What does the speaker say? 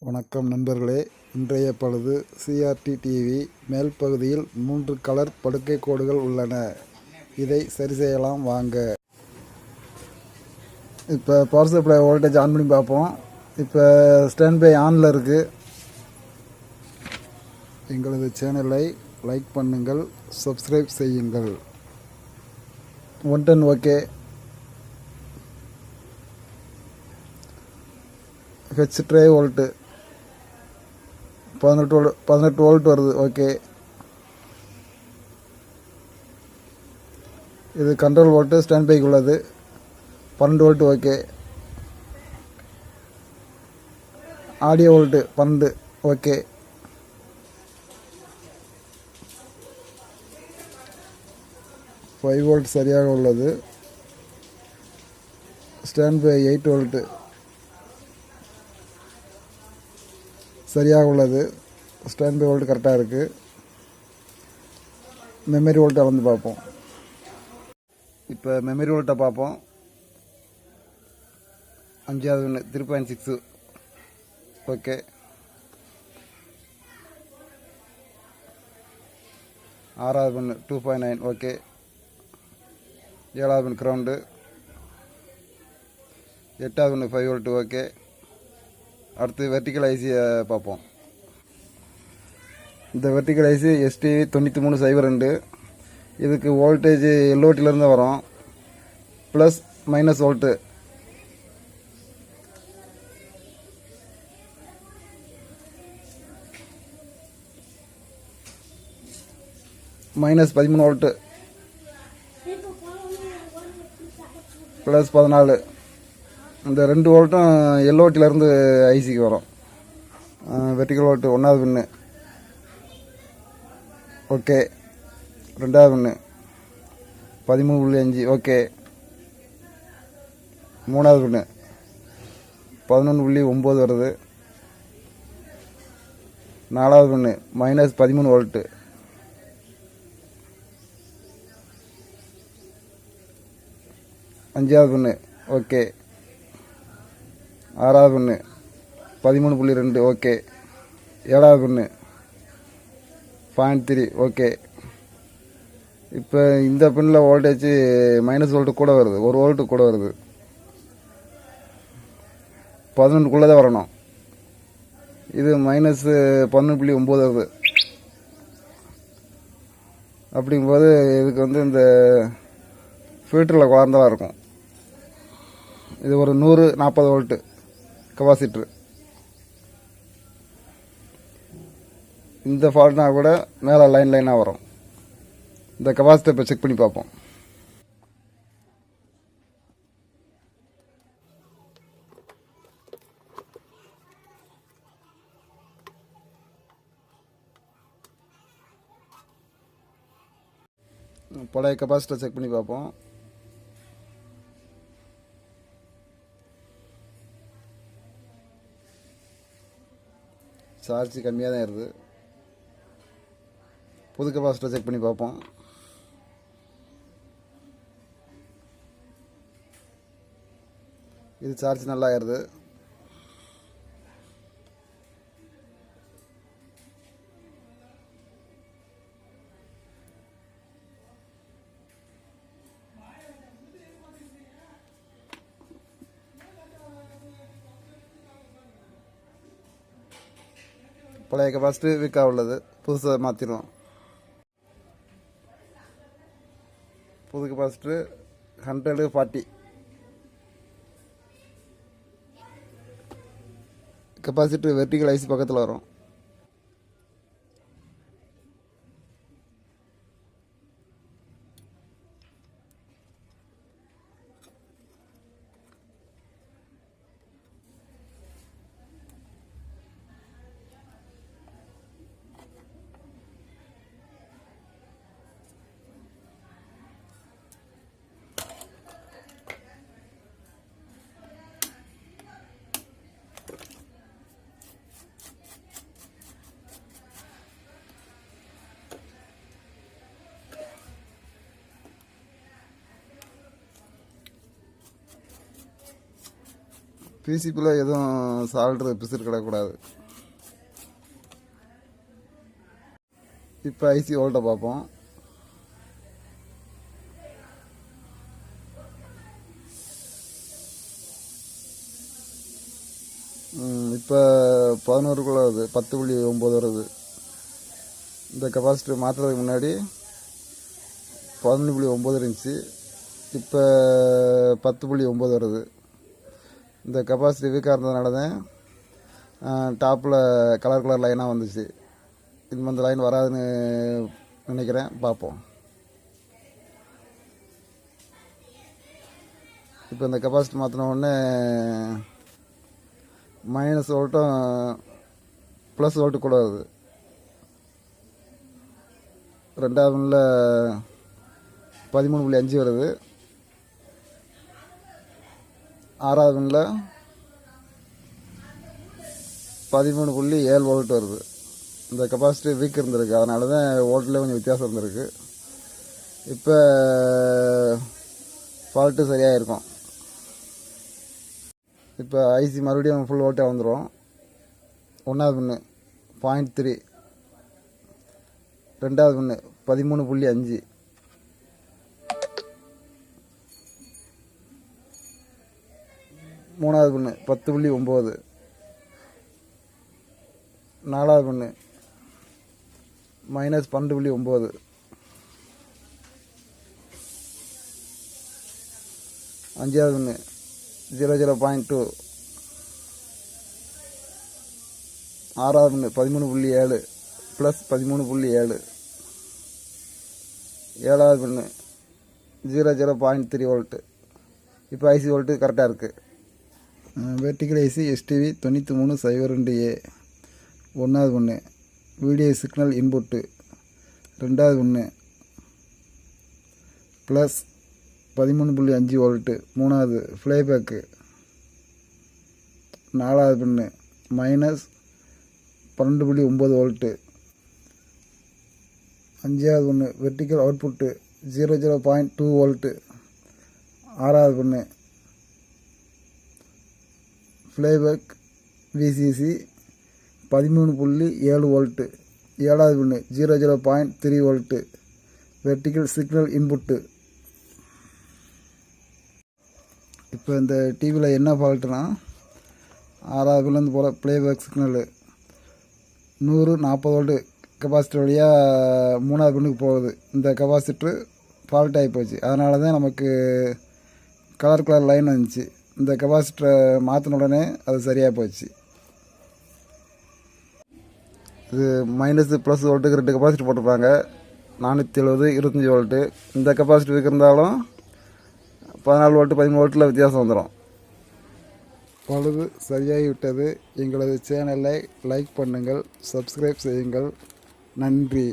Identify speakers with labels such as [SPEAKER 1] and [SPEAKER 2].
[SPEAKER 1] வணக்கம் நண்பர்களே, இன்றைய பொழுது CRT TV மேல் பகுதியில் 3 கலர் படுக்கை கோடுகள் உள்ளன. இதை சரி செய்யலாம் வாங்க. இப்போ பவர் சப்ளை வோல்டேஜ் ஆன் பண்ணி பார்ப்போம். இப்போ ஸ்டாண்ட் பை ஆனில் இருக்குது. எங்களது சேனலை லைக் பண்ணுங்கள், சப்ஸ்கிரைப் செய்யுங்கள். 110 okay. H try volt 18 volt வருது. ஓகே. இது கண்ட்ரோல் வோல்ட்டு ஸ்டாண்ட் பைக்கு உள்ளது. 12 volt. Okay. Audio volt 12. Okay. Five volt சரியாக உள்ளது. ஸ்டாண்ட் பை 8 வோல்ட்டு சரியாக உள்ளது. ஸ்டாண்ட் பை வோல்ட் கரெக்டாக இருக்குது. மெமரி வோல்ட்டை வந்து பார்ப்போம். இப்போ மெமரி வோல்ட்டை பார்ப்போம். 5வது ஒன்று 3.6. ஓகே. 6வது ஒன்று 2.9. ஓகே. 7வது ஒன்று கிரவுண்டு. 8வது ஒன்று 5 வோல்ட்டு. ஓகே. அடுத்து வெர்டிக்கல் ஐசியை பார்ப்போம். இந்த வெர்டிக்கல் ஐசி ST 9302. இதுக்கு வோல்டேஜ் LOTலேருந்து வரும். Plus minus volt. Minus 13 volt. Plus 14. இந்த 2 வோல்ட்டும் LOTலேருந்து ஐசிக்கு வரும். வெர்டிக்கல் வோல்ட்டு 1வது பின்னு. ஓகே. 2வது பின்னு 13.5. ஓகே. 3வது பின்னு 11.9 வருது. 4வது பின்னு மைனஸ் 13 வோல்ட்டு. 5வது பின்னு. ஓகே. 6வது பின்னு 13.2. ஓகே. 7வது பின்னு 0.3. ஓகே. இப்போ இந்த பின்னில் வோல்டேஜ் மைனஸ் வோல்ட்டு கூட வருது. 1 வோல்ட்டு கூட வருது. 11க்குள்ளே தான் வரணும். இது மைனஸ் 11.9 வருது. அப்படிங்கும்போது இதுக்கு வந்து இந்த ஃபில்டரில் குழந்தான் இருக்கும். இது ஒரு 140 வோல்ட்டு கெப்பாசிட்டர். இந்த ஃபால்ட்னா கூட மேலே லைனாக வரும். இந்த கெப்பாசிட்டர் இப்போ செக் பண்ணி பார்ப்போம். பழைய கெப்பாசிட்டர் செக் பண்ணி பார்ப்போம். சார்ஜ் கம்மியாக தான் இருக்குது. புது கெப்பாசிட்டர் செக் பண்ணி பார்ப்போம். இது சார்ஜ் நல்லா ஆயிடுது. பழைய கெப்பாசிட்டர் வீக்காக உள்ளது. புதுசாக மாற்றிடுவோம். புது கெப்பாசிட்டர் 140. கெப்பாசிட்டர் வெர்டிக்கல் ஐசி பக்கத்தில் வரும். பிசிபியில் எதுவும் சால்ட்ரு பிசுறு கிடக்கூடாது. இப்போ ஐசி வோல்ட்டை பார்ப்போம். இப்போ 11 வருது, 10.9 வருது. இந்த கெப்பாசிட்டர் மாற்றுறதுக்கு முன்னாடி 11.9 இருந்துச்சு, இப்போ 10.9 வருது. இந்த கெப்பாசிட்டி வீக்காக இருந்ததுனால தான் டாப்பில் கலர் லைனாக வந்துச்சு. இது அந்த லைன் வராதுன்னு நினைக்கிறேன், பார்ப்போம். இப்போ இந்த கெப்பாசிட்டி மாற்றின உடனே மைனஸ் வோல்ட்டும் ப்ளஸ் வோல்ட்டு கூட வருது. 2வது பின்னில் 13.5 வருது. 6வது பின்னில் 13.7 வோல்ட் வருது. இந்த கெப்பாசிட்டி வீக் இருந்திருக்கு, அதனால தான் வோல்ட்டில் கொஞ்சம் வித்தியாசம் இருந்திருக்கு. இப்போ ஃபால்ட்டு சரியாக இருக்கும். இப்போ ஐசி மறுபடியும் ஃபுல் வோல்ட்டாக வந்துடும். 1வது பின்னு 0.3, 2வது பின்னு 13.5, 3வது பின்னு 10.9, 4வது பின்னு -12.9, 5வது பின்னு 0.2, 6வது பின்னு 13.7 ப்ளஸ் 13.7, 7வது பின்னு 0.3 வோல்ட்டு. இப்போ ஐசி வோல்ட்டு கரெக்டாக இருக்குது. Vertical IC STV 9302A. 1வது பின்னு வீடியோ சிக்னல் இன்புட்டு. 2வது பின்னு ப்ளஸ் 13.5 வோல்ட்டு. 3வது ஃப்ளைபேக்கு. 4வது பின்னு மைனஸ் 12.9 வோல்ட்டு. 5வது பின்னு வெர்டிக்கல் அவுட்புட்டு 0.2 வோல்ட்டு. 6வது பின்னு ஃப்ளைபேக் VCC 13.7 வோல்ட்டு. 7வது பின்னு 0.3 வோல்ட்டு வெர்டிக்கல் சிக்னல் இன்புட்டு. இப்போ இந்த டிவியில் என்ன ஃபால்ட்டுனா, 6வது பின்லேருந்து போகிற ப்ளேபேக் சிக்னலு 140 வோல்ட்டு கெப்பாசிட்டர் வழியாக 3வது பின்னுக்கு போகுது. இந்த கெப்பாசிட்டரு ஃபால்ட் ஆகி போச்சு. அதனால தான் நமக்கு கலர் லைன் வந்துச்சு. இந்த கெப்பாசிட்டரை மாற்றின உடனே அது சரியாக போச்சு. இது மைனஸ் ப்ளஸ் வோல்ட்டுக்கு 2 கெப்பாசிட்டர் போட்டிருப்பாங்க. 470, 25 வோல்ட்டு. இந்த கெப்பாசிட்டர் இருந்தாலும் 14 வோல்ட்டு 13 வோல்ட்டில் வித்தியாசம் வந்துடும். பழுது சரியாகிவிட்டது. எங்களது சேனலை லைக் பண்ணுங்கள், சப்ஸ்கிரைப் செய்யுங்கள். நன்றி.